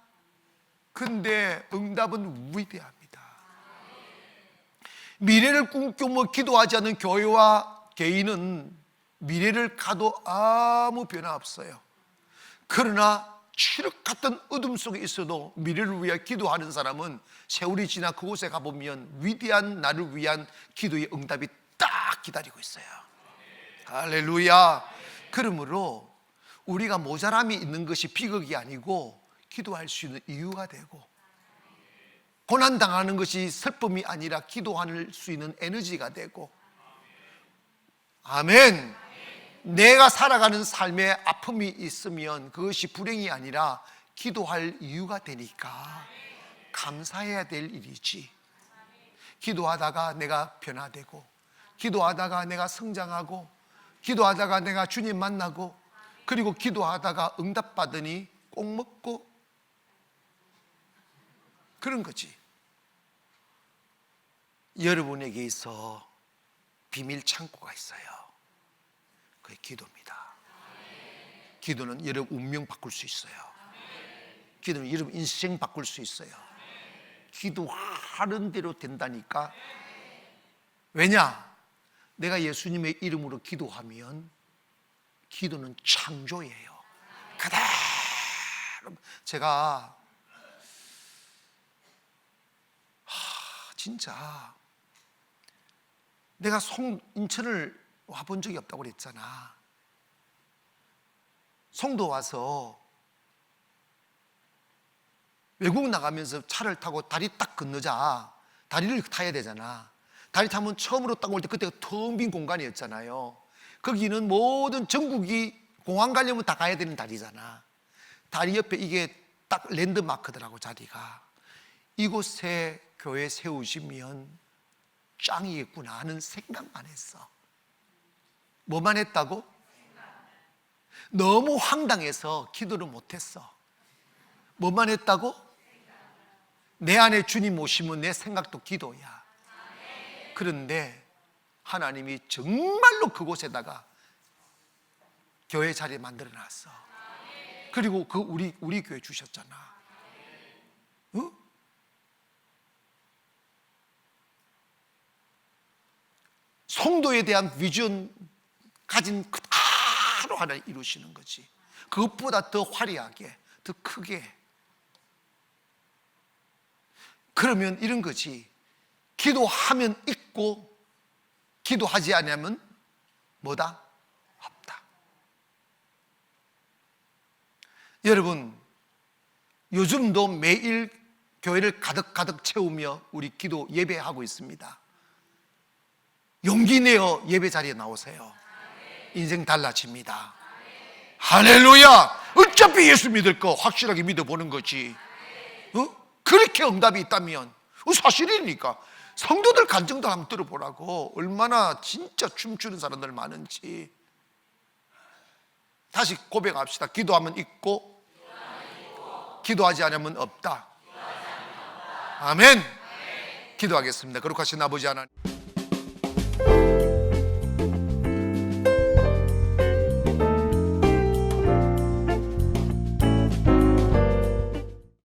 A: 근데 응답은 위대합니다. 미래를 꿈꾸며 기도하지 않는 교회와 개인은 미래를 가도 아무 변화 없어요. 그러나 칠흑 같은 어둠 속에 있어도 미래를 위해 기도하는 사람은 세월이 지나 그곳에 가보면 위대한 나를 위한 기도의 응답이 딱 기다리고 있어요. 할렐루야. 그러므로 우리가 모자람이 있는 것이 비극이 아니고 기도할 수 있는 이유가 되고, 고난당하는 것이 슬픔이 아니라 기도할 수 있는 에너지가 되고, 아멘. 내가 살아가는 삶에 아픔이 있으면 그것이 불행이 아니라 기도할 이유가 되니까 감사해야 될 일이지. 기도하다가 내가 변화되고, 기도하다가 내가 성장하고, 기도하다가 내가 주님 만나고, 그리고 기도하다가 응답받으니 꼭 먹고, 그런 거지. 여러분에게 있어 비밀 창고가 있어요. 그게 기도입니다. 기도는 여러분 운명 바꿀 수 있어요. 기도는 여러분 인생 바꿀 수 있어요. 기도하는 대로 된다니까. 왜냐? 내가 예수님의 이름으로 기도하면 기도는 창조예요. 그대로. 제가 진짜 내가 인천을 와본 적이 없다고 그랬잖아. 송도 와서 외국 나가면서 차를 타고 다리 딱 건너자 다리를 타야 되잖아. 다리 타면 처음으로 딱 올 때 그때가 텅 빈 공간이었잖아요. 거기는 모든 전국이 공항 가려면 다 가야 되는 다리잖아. 다리 옆에 이게 딱 랜드마크더라고, 자리가. 이곳에 교회 세우시면 짱이겠구나 하는 생각만 했어. 뭐만 했다고? 너무 황당해서 기도를 못했어. 뭐만 했다고? 내 안에 주님 오시면 내 생각도 기도야. 그런데 하나님이 정말로 그곳에다가 교회 자리 만들어 놨어. 그리고 그 우리 교회 주셨잖아. 어? 성도에 대한 비전 가진 그대로 하나님 이루시는 거지. 그것보다 더 화려하게, 더 크게. 그러면 이런 거지. 기도하면 있고 기도하지 않으면 뭐다? 없다. 여러분, 요즘도 매일 교회를 가득 채우며 우리 기도 예배하고 있습니다. 용기 내어 예배 자리에 나오세요. 인생 달라집니다. 할렐루야. 어차피 예수 믿을 거 확실하게 믿어보는 거지. 그렇게 응답이 있다면 사실이니까. 성도들 간증도 한번 들어보라고. 얼마나 진짜 춤추는 사람들 많은지. 다시 고백합시다. 기도하면 있고 기도하지 않으면 없다. 아멘. 기도하겠습니다. 거룩하신 아버지 하나님,